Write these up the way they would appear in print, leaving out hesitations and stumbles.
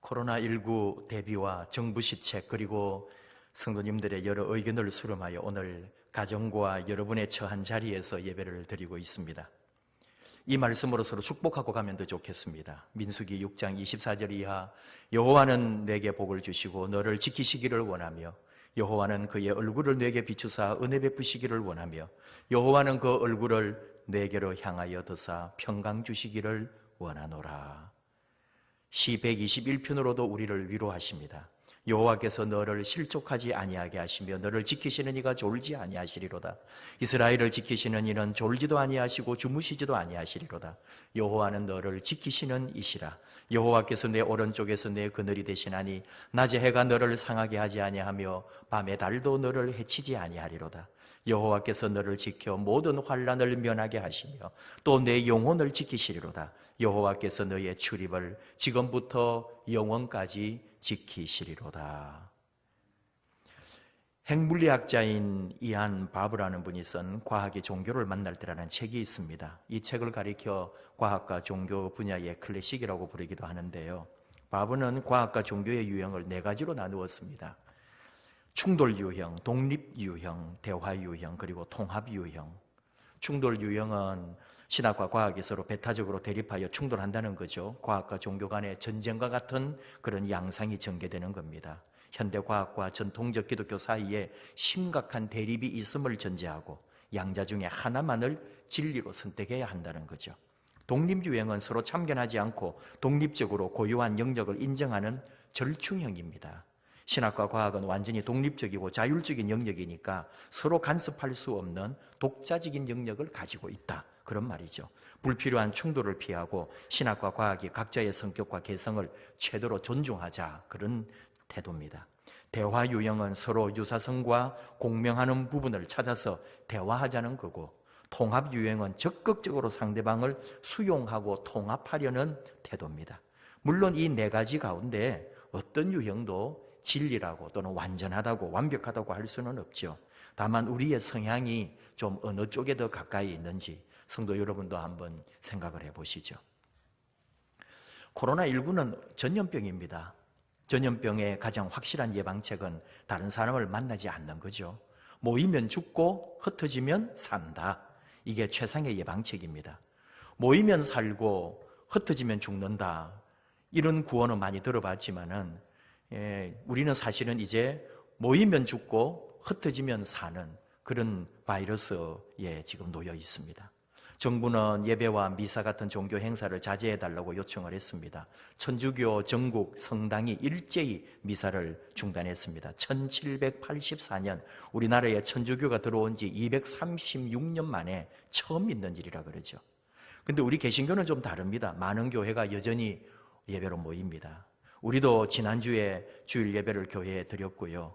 코로나19 대비와 정부 시책 그리고 성도님들의 여러 의견을 수렴하여 오늘 가정과 여러분의 처한 자리에서 예배를 드리고 있습니다. 이 말씀으로 서로 축복하고 가면 더 좋겠습니다. 민수기 6장 24절 이하 여호와는 내게 복을 주시고 너를 지키시기를 원하며 여호와는 그의 얼굴을 내게 비추사 은혜 베푸시기를 원하며 여호와는 그 얼굴을 내게로 향하여 드사 평강 주시기를 원하노라. 시 121편으로도 우리를 위로하십니다. 여호와께서 너를 실족하지 아니하게 하시며 너를 지키시는 이가 졸지 아니하시리로다. 이스라엘을 지키시는 이는 졸지도 아니하시고 주무시지도 아니하시리로다. 여호와는 너를 지키시는 이시라. 여호와께서 내 오른쪽에서 내 그늘이 되시나니 낮에 해가 너를 상하게 하지 아니하며 밤에 달도 너를 해치지 아니하리로다. 여호와께서 너를 지켜 모든 환난을 면하게 하시며 또 내 영혼을 지키시리로다. 여호와께서 너의 출입을 지금부터 영원까지 지키시리로다. 핵물리학자인 이안 바브라는 분이 쓴 과학이 종교를 만날 때라는 책이 있습니다. 이 책을 가리켜 과학과 종교 분야의 클래식이라고 부르기도 하는데요. 바브는 과학과 종교의 유형을 4가지로 나누었습니다. 충돌 유형, 독립 유형, 대화 유형, 그리고 통합 유형. 충돌 유형은 신학과 과학이 서로 배타적으로 대립하여 충돌한다는 거죠. 과학과 종교 간의 전쟁과 같은 그런 양상이 전개되는 겁니다. 현대 과학과 전통적 기독교 사이에 심각한 대립이 있음을 전제하고 양자 중에 하나만을 진리로 선택해야 한다는 거죠. 독립 유형은 서로 참견하지 않고 독립적으로 고유한 영역을 인정하는 절충형입니다. 신학과 과학은 완전히 독립적이고 자율적인 영역이니까 서로 간섭할 수 없는 독자적인 영역을 가지고 있다. 그런 말이죠. 불필요한 충돌을 피하고 신학과 과학이 각자의 성격과 개성을 최대로 존중하자. 그런 태도입니다. 대화 유형은 서로 유사성과 공명하는 부분을 찾아서 대화하자는 거고, 통합 유형은 적극적으로 상대방을 수용하고 통합하려는 태도입니다. 물론 이 4가지 가운데 어떤 유형도 진리라고 또는 완전하다고 완벽하다고 할 수는 없죠. 다만 우리의 성향이 좀 어느 쪽에 더 가까이 있는지 성도 여러분도 한번 생각을 해보시죠. 코로나19는 전염병입니다. 전염병의 가장 확실한 예방책은 다른 사람을 만나지 않는 거죠. 모이면 죽고 흩어지면 산다. 이게 최상의 예방책입니다. 모이면 살고 흩어지면 죽는다. 이런 구호는 많이 들어봤지만은 우리는 사실은 이제 모이면 죽고 흩어지면 사는 그런 바이러스에 지금 놓여 있습니다. 정부는 예배와 미사 같은 종교 행사를 자제해달라고 요청을 했습니다. 천주교 전국 성당이 일제히 미사를 중단했습니다. 1784년 우리나라에 천주교가 들어온 지 236년 만에 처음 있는 일이라 그러죠. 근데 우리 개신교는 좀 다릅니다. 많은 교회가 여전히 예배로 모입니다. 우리도 지난주에 주일 예배를 교회에 드렸고요.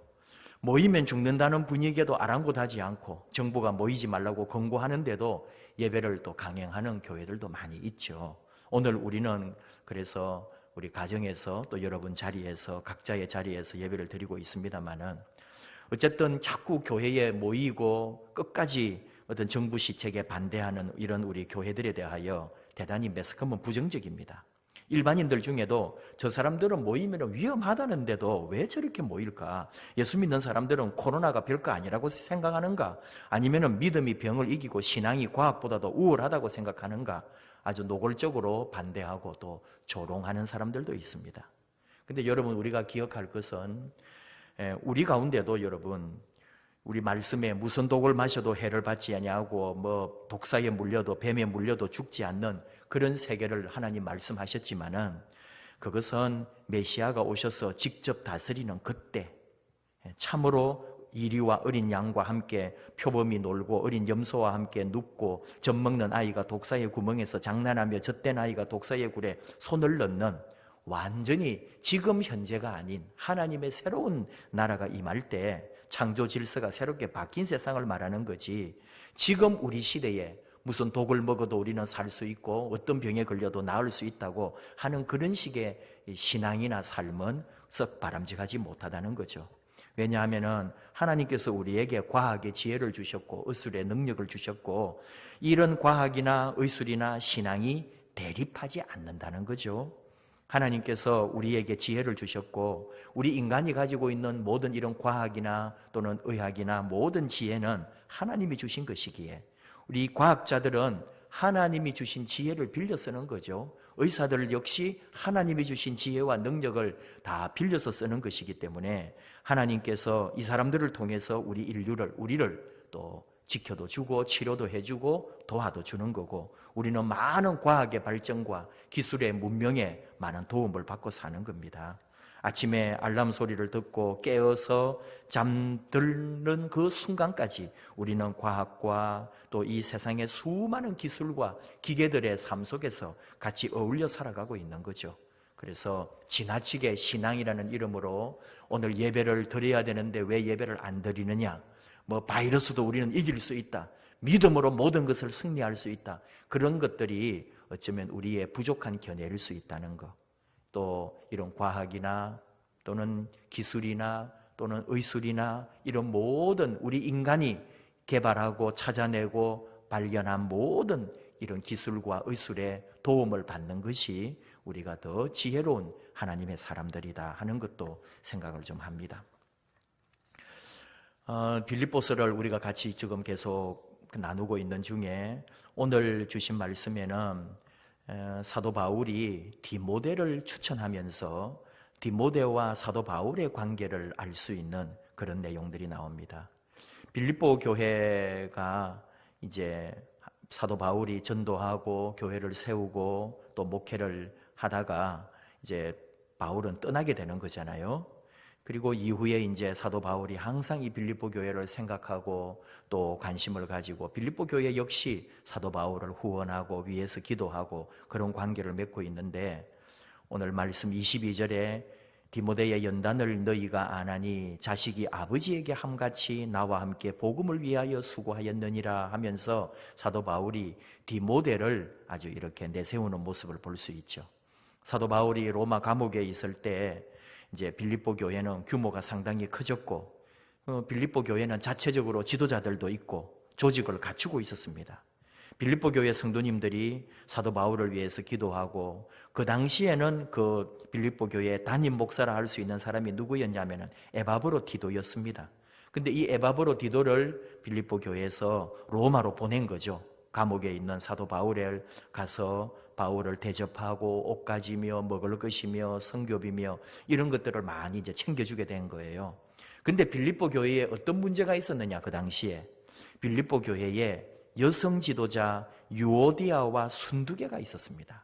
모이면 죽는다는 분위기에도 아랑곳하지 않고 정부가 모이지 말라고 권고하는데도 예배를 또 강행하는 교회들도 많이 있죠. 오늘 우리는 그래서 우리 가정에서 또 여러분 자리에서 각자의 자리에서 예배를 드리고 있습니다만은 어쨌든 자꾸 교회에 모이고 끝까지 어떤 정부 시책에 반대하는 이런 우리 교회들에 대하여 대단히 매스컴은 부정적입니다. 일반인들 중에도 저 사람들은 모이면 위험하다는데도 왜 저렇게 모일까? 예수 믿는 사람들은 코로나가 별거 아니라고 생각하는가? 아니면 믿음이 병을 이기고 신앙이 과학보다도 우월하다고 생각하는가? 아주 노골적으로 반대하고 또 조롱하는 사람들도 있습니다. 근데 여러분, 우리가 기억할 것은 우리 가운데도 여러분, 우리 말씀에 무슨 독을 마셔도 해를 받지 아니하고 뭐 독사에 물려도 뱀에 물려도 죽지 않는 그런 세계를 하나님 말씀하셨지만은 그것은 메시아가 오셔서 직접 다스리는 그때 참으로 이리와 어린 양과 함께 표범이 놀고 어린 염소와 함께 눕고 젖 먹는 아이가 독사의 구멍에서 장난하며 젖된 아이가 독사의 굴에 손을 넣는 완전히 지금 현재가 아닌 하나님의 새로운 나라가 임할 때 창조 질서가 새롭게 바뀐 세상을 말하는 거지, 지금 우리 시대에 무슨 독을 먹어도 우리는 살 수 있고 어떤 병에 걸려도 나을 수 있다고 하는 그런 식의 신앙이나 삶은 썩 바람직하지 못하다는 거죠. 왜냐하면 하나님께서 우리에게 과학의 지혜를 주셨고 의술의 능력을 주셨고 이런 과학이나 의술이나 신앙이 대립하지 않는다는 거죠. 하나님께서 우리에게 지혜를 주셨고 우리 인간이 가지고 있는 모든 이런 과학이나 또는 의학이나 모든 지혜는 하나님이 주신 것이기에 우리 과학자들은 하나님이 주신 지혜를 빌려 쓰는 거죠. 의사들 역시 하나님이 주신 지혜와 능력을 다 빌려서 쓰는 것이기 때문에 하나님께서 이 사람들을 통해서 우리를 또 지켜도 주고 치료도 해주고 도와도 주는 거고 우리는 많은 과학의 발전과 기술의 문명에 많은 도움을 받고 사는 겁니다. 아침에 알람 소리를 듣고 깨어서 잠드는 그 순간까지 우리는 과학과 또 이 세상의 수많은 기술과 기계들의 삶 속에서 같이 어울려 살아가고 있는 거죠. 그래서 지나치게 신앙이라는 이름으로 오늘 예배를 드려야 되는데 왜 예배를 안 드리느냐, 바이러스도 우리는 이길 수 있다, 믿음으로 모든 것을 승리할 수 있다, 그런 것들이 어쩌면 우리의 부족한 견해일 수 있다는 것. 또 이런 과학이나 또는 기술이나 또는 의술이나 이런 모든 우리 인간이 개발하고 찾아내고 발견한 모든 이런 기술과 의술의 도움을 받는 것이 우리가 더 지혜로운 하나님의 사람들이다 하는 것도 생각을 좀 합니다. 빌립보서를 우리가 같이 지금 계속 나누고 있는 중에 오늘 주신 말씀에는 사도 바울이 디모데를 추천하면서 디모데와 사도 바울의 관계를 알 수 있는 그런 내용들이 나옵니다. 빌립보 교회가 이제 사도 바울이 전도하고 교회를 세우고 또 목회를 하다가 이제 바울은 떠나게 되는 거잖아요. 그리고 이후에 이제 사도 바울이 항상 이 빌립보 교회를 생각하고 또 관심을 가지고 빌립보 교회 역시 사도 바울을 후원하고 위해서 기도하고 그런 관계를 맺고 있는데 오늘 말씀 22절에 디모데의 연단을 너희가 아나니 자식이 아버지에게 함같이 나와 함께 복음을 위하여 수고하였느니라 하면서 사도 바울이 디모데를 아주 이렇게 내세우는 모습을 볼 수 있죠. 사도 바울이 로마 감옥에 있을 때 이제 빌립보 교회는 규모가 상당히 커졌고 빌립보 교회는 자체적으로 지도자들도 있고 조직을 갖추고 있었습니다. 빌립보 교회 성도님들이 사도 바울을 위해서 기도하고 그 당시에는 그 빌립보 교회의 담임 목사라 할 수 있는 사람이 누구였냐면 에바브로 디도였습니다. 근데 이 에바브로 디도를 빌립보 교회에서 로마로 보낸 거죠. 감옥에 있는 사도 바울을 가서 바울을 대접하고 옷 가지며 먹을 것이며 성교비며 이런 것들을 많이 이제 챙겨주게 된 거예요. 근데 빌립보 교회에 어떤 문제가 있었느냐, 그 당시에 빌립보 교회에 여성 지도자 유오디아와 순두개가 있었습니다.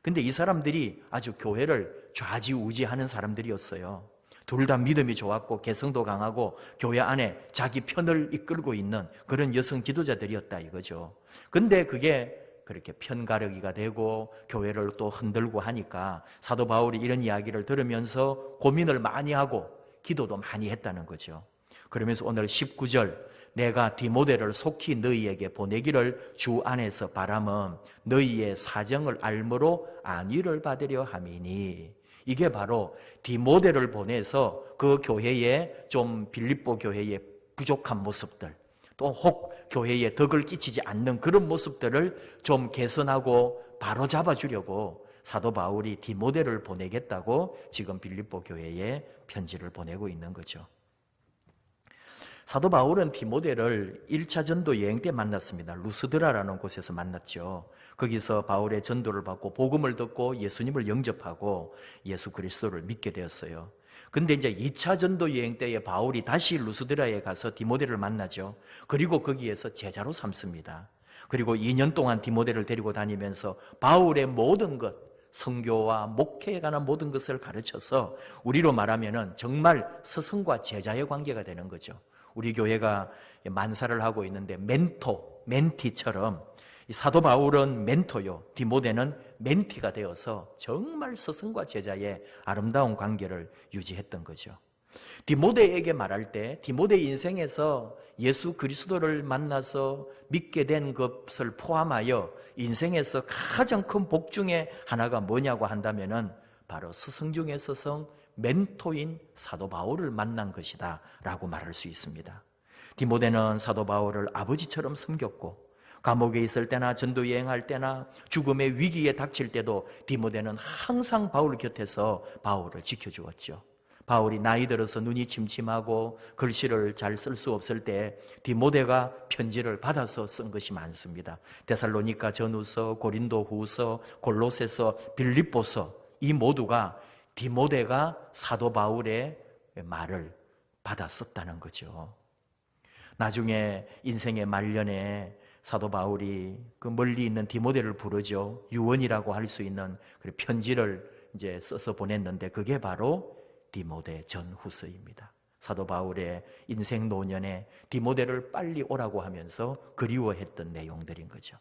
근데 이 사람들이 아주 교회를 좌지우지하는 사람들이었어요. 둘 다 믿음이 좋았고 개성도 강하고 교회 안에 자기 편을 이끌고 있는 그런 여성 지도자들이었다 이거죠. 근데 그게 그렇게 편가르기가 되고 교회를 또 흔들고 하니까 사도 바울이 이런 이야기를 들으면서 고민을 많이 하고 기도도 많이 했다는 거죠. 그러면서 오늘 19절 내가 디모데를 속히 너희에게 보내기를 주 안에서 바람은 너희의 사정을 알므로 안위를 받으려 함이니, 이게 바로 디모데를 보내서 그 교회에 좀 빌립보 교회의 부족한 모습들 또 혹 교회에 덕을 끼치지 않는 그런 모습들을 좀 개선하고 바로잡아 주려고 사도 바울이 디모데를 보내겠다고 지금 빌립보 교회에 편지를 보내고 있는 거죠. 사도 바울은 디모데를 1차 전도 여행 때 만났습니다. 루스드라라는 곳에서 만났죠. 거기서 바울의 전도를 받고 복음을 듣고 예수님을 영접하고 예수 그리스도를 믿게 되었어요. 근데 이제 2차 전도 여행 때에 바울이 다시 루스드라에 가서 디모데를 만나죠. 그리고 거기에서 제자로 삼습니다. 그리고 2년 동안 디모데를 데리고 다니면서 바울의 모든 것, 선교와 목회에 관한 모든 것을 가르쳐서 우리로 말하면은 정말 스승과 제자의 관계가 되는 거죠. 우리 교회가 만사를 하고 있는데 멘티처럼 사도 바울은 멘토요, 디모데는 멘티가 되어서 정말 스승과 제자의 아름다운 관계를 유지했던 거죠. 디모데에게 말할 때 디모데 인생에서 예수 그리스도를 만나서 믿게 된 것을 포함하여 인생에서 가장 큰 복 중에 하나가 뭐냐고 한다면은 바로 스승 중의 스승, 멘토인 사도 바울을 만난 것이다 라고 말할 수 있습니다. 디모데는 사도 바울을 아버지처럼 섬겼고 감옥에 있을 때나 전도 여행할 때나 죽음의 위기에 닥칠 때도 디모데는 항상 바울 곁에서 바울을 지켜주었죠. 바울이 나이 들어서 눈이 침침하고 글씨를 잘 쓸 수 없을 때 디모데가 편지를 받아서 쓴 것이 많습니다. 데살로니가 전후서, 고린도 후서, 골로새서, 빌립보서, 이 모두가 디모데가 사도 바울의 말을 받아 썼다는 거죠. 나중에 인생의 말년에 사도 바울이 그 멀리 있는 디모데를 부르죠. 유언이라고 할 수 있는 편지를 이제 써서 보냈는데 그게 바로 디모데 전후서입니다. 사도 바울의 인생 노년에 디모데를 빨리 오라고 하면서 그리워했던 내용들인 거죠.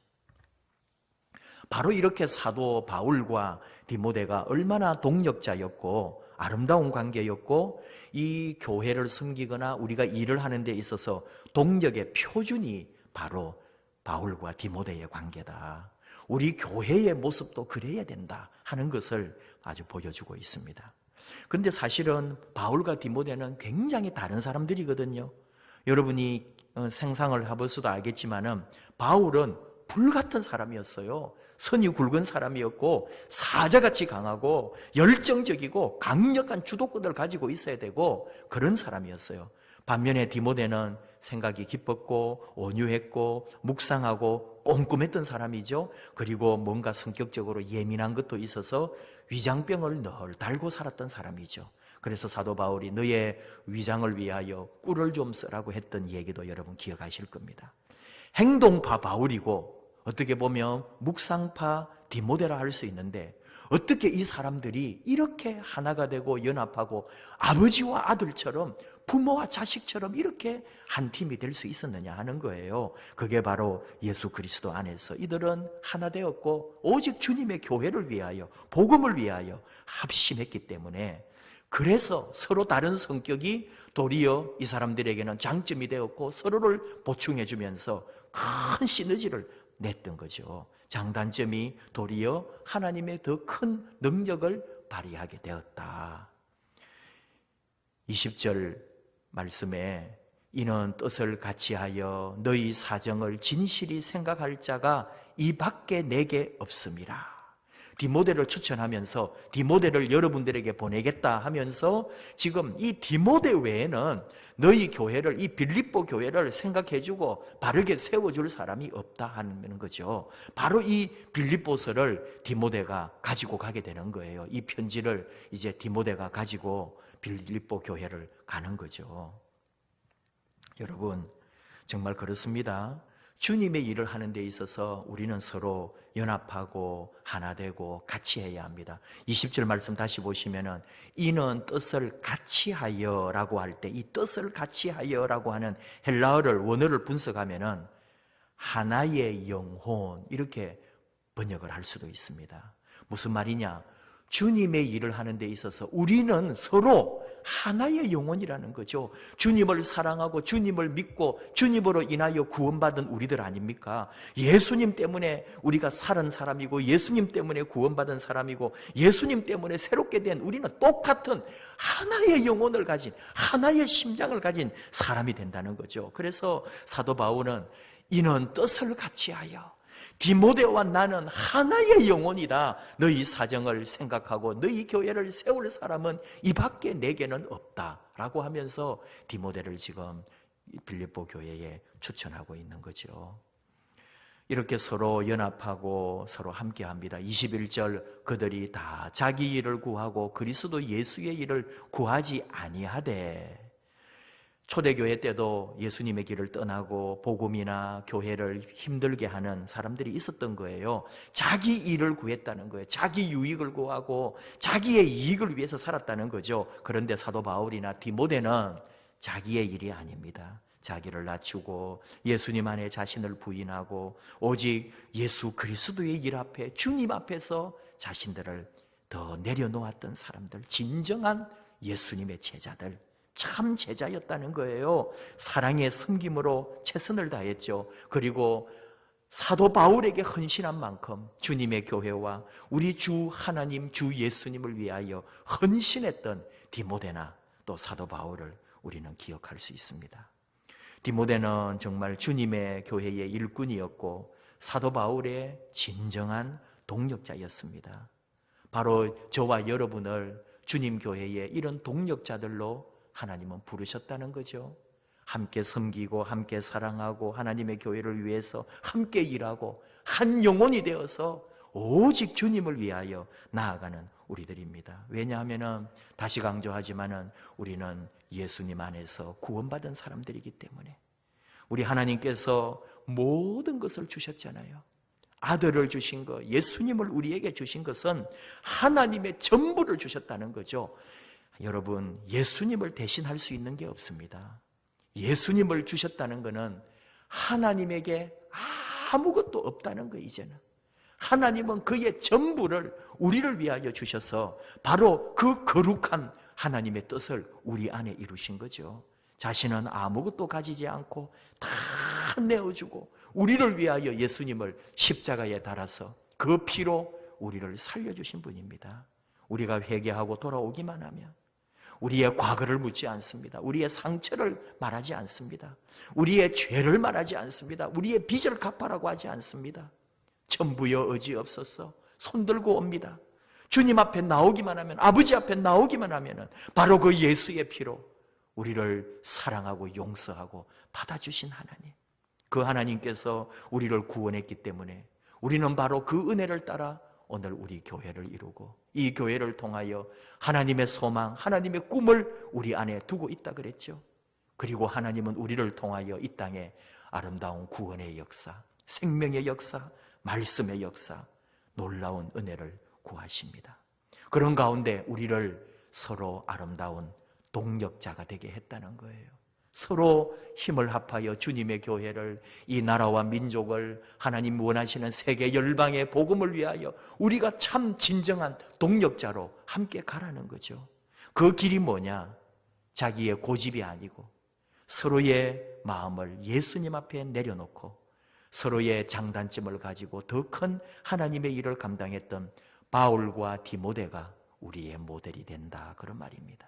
바로 이렇게 사도 바울과 디모데가 얼마나 동력자였고 아름다운 관계였고 이 교회를 섬기거나 우리가 일을 하는 데 있어서 동력의 표준이 바로 바울과 디모데의 관계다. 우리 교회의 모습도 그래야 된다 하는 것을 아주 보여주고 있습니다. 그런데 사실은 바울과 디모데는 굉장히 다른 사람들이거든요. 여러분이 생상을 해보셔도 알겠지만은 바울은 불같은 사람이었어요. 선이 굵은 사람이었고 사자같이 강하고 열정적이고 강력한 주도권을 가지고 있어야 되고 그런 사람이었어요. 반면에 디모데는 생각이 깊었고 온유했고 묵상하고 꼼꼼했던 사람이죠. 그리고 뭔가 성격적으로 예민한 것도 있어서 위장병을 늘 달고 살았던 사람이죠. 그래서 사도 바울이 너의 위장을 위하여 꿀을 좀 쓰라고 했던 얘기도 여러분 기억하실 겁니다. 행동파 바울이고 어떻게 보면 묵상파 디모데라 할 수 있는데 어떻게 이 사람들이 이렇게 하나가 되고 연합하고 아버지와 아들처럼 부모와 자식처럼 이렇게 한 팀이 될 수 있었느냐 하는 거예요. 그게 바로 예수 그리스도 안에서 이들은 하나 되었고 오직 주님의 교회를 위하여 복음을 위하여 합심했기 때문에 그래서 서로 다른 성격이 도리어 이 사람들에게는 장점이 되었고 서로를 보충해 주면서 큰 시너지를 냈던 거죠. 장단점이 도리어 하나님의 더 큰 능력을 발휘하게 되었다. 20절 말씀에 이는 뜻을 같이하여 너희 사정을 진실이 생각할 자가 이 밖에 내게 없음이라. 디모데를 추천하면서 디모데를 여러분들에게 보내겠다 하면서 지금 이 디모데 외에는 너희 교회를, 이 빌립보 교회를 생각해주고 바르게 세워줄 사람이 없다 하는 거죠. 바로 이 빌립보서를 디모데가 가지고 가게 되는 거예요. 이 편지를 이제 디모데가 가지고 빌립보 교회를 가는 거죠. 여러분 정말 그렇습니다. 주님의 일을 하는 데 있어서 우리는 서로 연합하고 하나 되고 같이 해야 합니다. 20절 말씀 다시 보시면은 이는 뜻을 같이 하여라고 할 때 이 뜻을 같이 하여라고 하는 헬라어를 원어를 분석하면은 하나의 영혼 이렇게 번역을 할 수도 있습니다. 무슨 말이냐? 주님의 일을 하는 데 있어서 우리는 서로 하나의 영혼이라는 거죠. 주님을 사랑하고 주님을 믿고 주님으로 인하여 구원받은 우리들 아닙니까? 예수님 때문에 우리가 살은 사람이고 예수님 때문에 구원받은 사람이고 예수님 때문에 새롭게 된 우리는 똑같은 하나의 영혼을 가진 하나의 심장을 가진 사람이 된다는 거죠. 그래서 사도 바울은 이는 뜻을 같이 하여 디모데와 나는 하나의 영혼이다. 너희 사정을 생각하고 너희 교회를 세울 사람은 이 밖에 내게는 없다 라고 하면서 디모데를 지금 빌립보 교회에 추천하고 있는 거죠. 이렇게 서로 연합하고 서로 함께합니다. 21절 그들이 다 자기 일을 구하고 그리스도 예수의 일을 구하지 아니하되. 초대교회 때도 예수님의 길을 떠나고 복음이나 교회를 힘들게 하는 사람들이 있었던 거예요. 자기 일을 구했다는 거예요. 자기 유익을 구하고 자기의 이익을 위해서 살았다는 거죠. 그런데 사도 바울이나 디모데는 자기의 일이 아닙니다. 자기를 낮추고 예수님 안에 자신을 부인하고 오직 예수 그리스도의 일 앞에 주님 앞에서 자신들을 더 내려놓았던 사람들, 진정한 예수님의 제자들, 참 제자였다는 거예요. 사랑의 섬김으로 최선을 다했죠. 그리고 사도 바울에게 헌신한 만큼 주님의 교회와 우리 주 하나님 주 예수님을 위하여 헌신했던 디모데나 또 사도 바울을 우리는 기억할 수 있습니다. 디모데는 정말 주님의 교회의 일꾼이었고 사도 바울의 진정한 동력자였습니다. 바로 저와 여러분을 주님 교회의 이런 동력자들로 하나님은 부르셨다는 거죠. 함께 섬기고 함께 사랑하고 하나님의 교회를 위해서 함께 일하고 한 영혼이 되어서 오직 주님을 위하여 나아가는 우리들입니다. 왜냐하면 다시 강조하지만은 우리는 예수님 안에서 구원받은 사람들이기 때문에 우리 하나님께서 모든 것을 주셨잖아요. 아들을 주신 것, 예수님을 우리에게 주신 것은 하나님의 전부를 주셨다는 거죠. 여러분, 예수님을 대신할 수 있는 게 없습니다. 예수님을 주셨다는 것은 하나님에게 아무것도 없다는 거. 이제는 하나님은 그의 전부를 우리를 위하여 주셔서 바로 그 거룩한 하나님의 뜻을 우리 안에 이루신 거죠. 자신은 아무것도 가지지 않고 다 내어주고 우리를 위하여 예수님을 십자가에 달아서 그 피로 우리를 살려주신 분입니다. 우리가 회개하고 돌아오기만 하면 우리의 과거를 묻지 않습니다. 우리의 상처를 말하지 않습니다. 우리의 죄를 말하지 않습니다. 우리의 빚을 갚아라고 하지 않습니다. 천부여 의지없어서 손들고 옵니다. 주님 앞에 나오기만 하면, 아버지 앞에 나오기만 하면 바로 그 예수의 피로 우리를 사랑하고 용서하고 받아주신 하나님, 그 하나님께서 우리를 구원했기 때문에 우리는 바로 그 은혜를 따라 오늘 우리 교회를 이루고 이 교회를 통하여 하나님의 소망, 하나님의 꿈을 우리 안에 두고 있다 그랬죠. 그리고 하나님은 우리를 통하여 이 땅에 아름다운 구원의 역사, 생명의 역사, 말씀의 역사, 놀라운 은혜를 구하십니다. 그런 가운데 우리를 서로 아름다운 동력자가 되게 했다는 거예요. 서로 힘을 합하여 주님의 교회를, 이 나라와 민족을, 하나님 원하시는 세계 열방의 복음을 위하여 우리가 참 진정한 동력자로 함께 가라는 거죠. 그 길이 뭐냐? 자기의 고집이 아니고 서로의 마음을 예수님 앞에 내려놓고 서로의 장단점을 가지고 더 큰 하나님의 일을 감당했던 바울과 디모데가 우리의 모델이 된다, 그런 말입니다.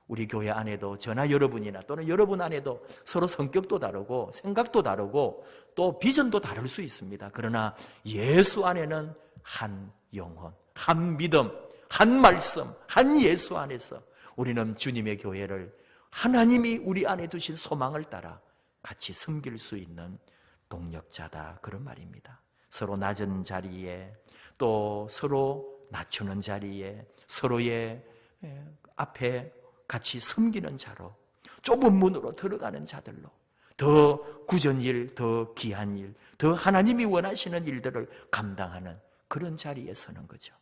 우리 교회 안에도 저나 여러분이나 또는 여러분 안에도 서로 성격도 다르고 생각도 다르고 또 비전도 다를 수 있습니다. 그러나 예수 안에는 한 영혼, 한 믿음, 한 말씀, 한 예수 안에서 우리는 주님의 교회를 하나님이 우리 안에 두신 소망을 따라 같이 섬길 수 있는 동력자다, 그런 말입니다. 서로 낮은 자리에 또 서로 낮추는 자리에 서로의 앞에 같이 섬기는 자로, 좁은 문으로 들어가는 자들로 더 굳은 일, 더 귀한 일, 더 하나님이 원하시는 일들을 감당하는 그런 자리에 서는 거죠.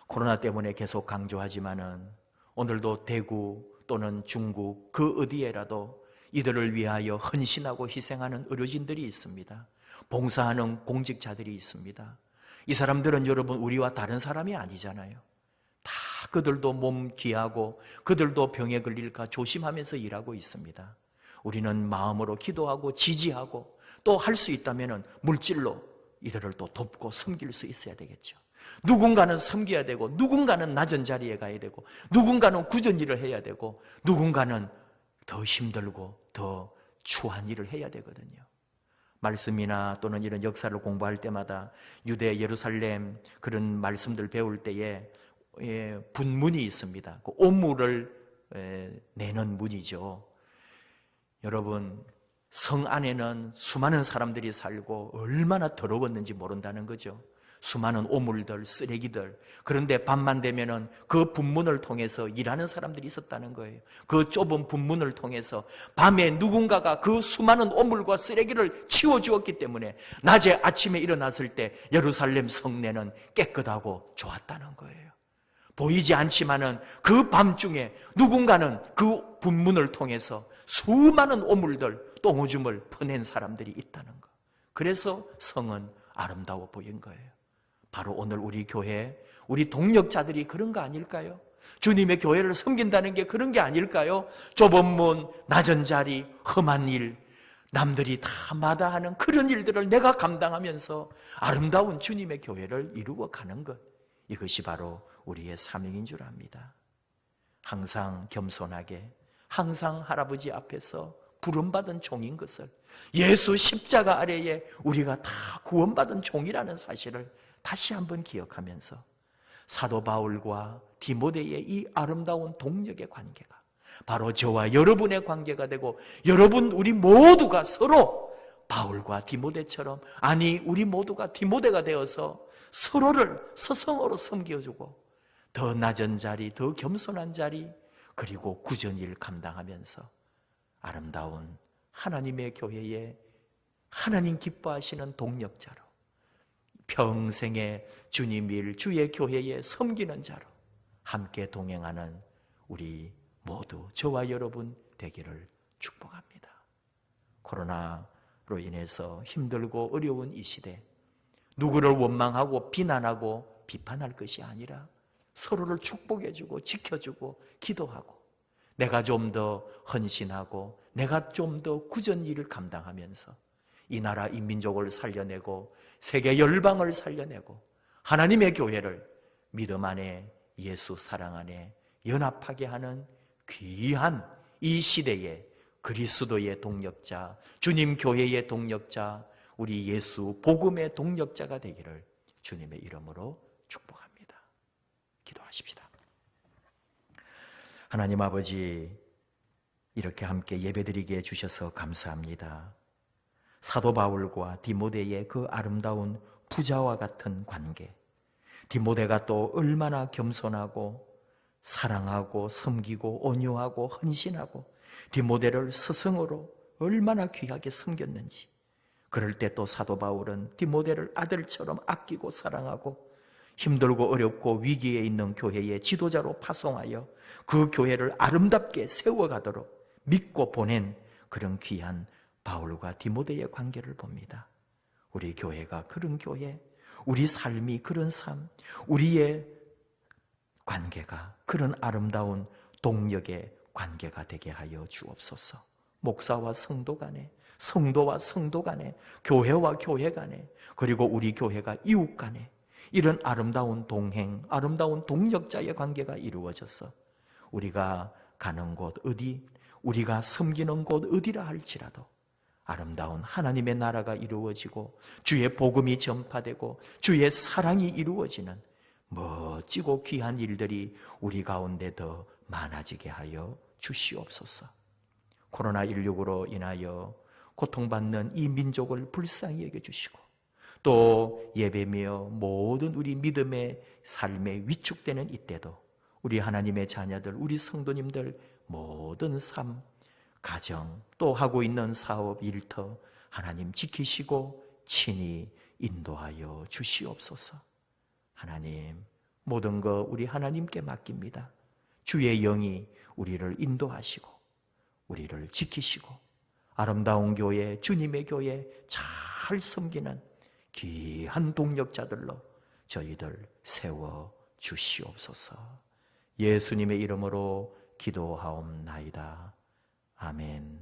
코로나 때문에 계속 강조하지만은 오늘도 대구 또는 중국 그 어디에라도 이들을 위하여 헌신하고 희생하는 의료진들이 있습니다. 봉사하는 공직자들이 있습니다. 이 사람들은 여러분 우리와 다른 사람이 아니잖아요. 다 그들도 몸 귀하고 그들도 병에 걸릴까 조심하면서 일하고 있습니다. 우리는 마음으로 기도하고 지지하고 또 할 수 있다면 물질로 이들을 또 돕고 섬길 수 있어야 되겠죠. 누군가는 섬겨야 되고 누군가는 낮은 자리에 가야 되고 누군가는 굳은 일을 해야 되고 누군가는 더 힘들고 더 추한 일을 해야 되거든요. 말씀이나 또는 이런 역사를 공부할 때마다 유대 예루살렘 그런 말씀들 배울 때에 분문이 있습니다. 그 오물을 내는 문이죠. 여러분, 성 안에는 수많은 사람들이 살고 얼마나 더러웠는지 모른다는 거죠. 수많은 오물들, 쓰레기들. 그런데 밤만 되면은 그 분문을 통해서 일하는 사람들이 있었다는 거예요. 그 좁은 분문을 통해서 밤에 누군가가 그 수많은 오물과 쓰레기를 치워주었기 때문에 낮에 아침에 일어났을 때 예루살렘 성내는 깨끗하고 좋았다는 거예요. 보이지 않지만은 그 밤중에 누군가는 그 분문을 통해서 수많은 오물들, 똥오줌을 퍼낸 사람들이 있다는 거. 그래서 성은 아름다워 보인 거예요. 바로 오늘 우리 교회, 우리 동력자들이 그런 거 아닐까요? 주님의 교회를 섬긴다는 게 그런 게 아닐까요? 좁은 문, 낮은 자리, 험한 일, 남들이 다 마다하는 그런 일들을 내가 감당하면서 아름다운 주님의 교회를 이루어 가는 것, 이것이 바로 우리의 사명인 줄 압니다. 항상 겸손하게 항상 할아버지 앞에서 부름받은 종인 것을, 예수 십자가 아래에 우리가 다 구원받은 종이라는 사실을 다시 한번 기억하면서 사도 바울과 디모데의 이 아름다운 동력의 관계가 바로 저와 여러분의 관계가 되고, 여러분 우리 모두가 서로 바울과 디모데처럼, 아니 우리 모두가 디모데가 되어서 서로를 스승으로 섬겨주고 더 낮은 자리, 더 겸손한 자리, 그리고 구전일 감당하면서 아름다운 하나님의 교회에 하나님 기뻐하시는 동력자로, 평생에 주님 일, 주의 교회에 섬기는 자로 함께 동행하는 우리 모두, 저와 여러분 되기를 축복합니다. 코로나로 인해서 힘들고 어려운 이 시대, 누구를 원망하고 비난하고 비판할 것이 아니라 서로를 축복해주고 지켜주고 기도하고, 내가 좀 더 헌신하고 내가 좀 더 구전 일을 감당하면서 이 나라 이 민족을 살려내고 세계 열방을 살려내고 하나님의 교회를 믿음 안에, 예수 사랑 안에 연합하게 하는 귀한 이 시대에 그리스도의 동력자, 주님 교회의 동력자, 우리 예수 복음의 동력자가 되기를 주님의 이름으로 축복합니다. 기도하십시다. 하나님 아버지, 이렇게 함께 예배드리게 해주셔서 감사합니다. 사도 바울과 디모데의 그 아름다운 부자와 같은 관계, 디모데가 또 얼마나 겸손하고 사랑하고 섬기고 온유하고 헌신하고 디모데를 스승으로 얼마나 귀하게 섬겼는지, 그럴 때 또 사도 바울은 디모데를 아들처럼 아끼고 사랑하고 힘들고 어렵고 위기에 있는 교회의 지도자로 파송하여 그 교회를 아름답게 세워가도록 믿고 보낸 그런 귀한 바울과 디모데의 관계를 봅니다. 우리 교회가 그런 교회, 우리 삶이 그런 삶, 우리의 관계가 그런 아름다운 동력의 관계가 되게 하여 주옵소서. 목사와 성도 간에, 성도와 성도 간에, 교회와 교회 간에, 그리고 우리 교회가 이웃 간에 이런 아름다운 동행, 아름다운 동력자의 관계가 이루어져서 우리가 가는 곳 어디, 우리가 섬기는 곳 어디라 할지라도 아름다운 하나님의 나라가 이루어지고 주의 복음이 전파되고 주의 사랑이 이루어지는 멋지고 귀한 일들이 우리 가운데 더 많아지게 하여 주시옵소서. 코로나19로 인하여 고통받는 이 민족을 불쌍히 여겨주시고, 또 예배며 모든 우리 믿음의 삶에 위축되는 이때도 우리 하나님의 자녀들, 우리 성도님들 모든 삶, 가정, 또 하고 있는 사업, 일터 하나님 지키시고 친히 인도하여 주시옵소서. 하나님, 모든 거 우리 하나님께 맡깁니다. 주의 영이 우리를 인도하시고 우리를 지키시고 아름다운 교회, 주님의 교회 잘 섬기는 귀한 동력자들로 저희들 세워 주시옵소서. 예수님의 이름으로 기도하옵나이다. 아멘.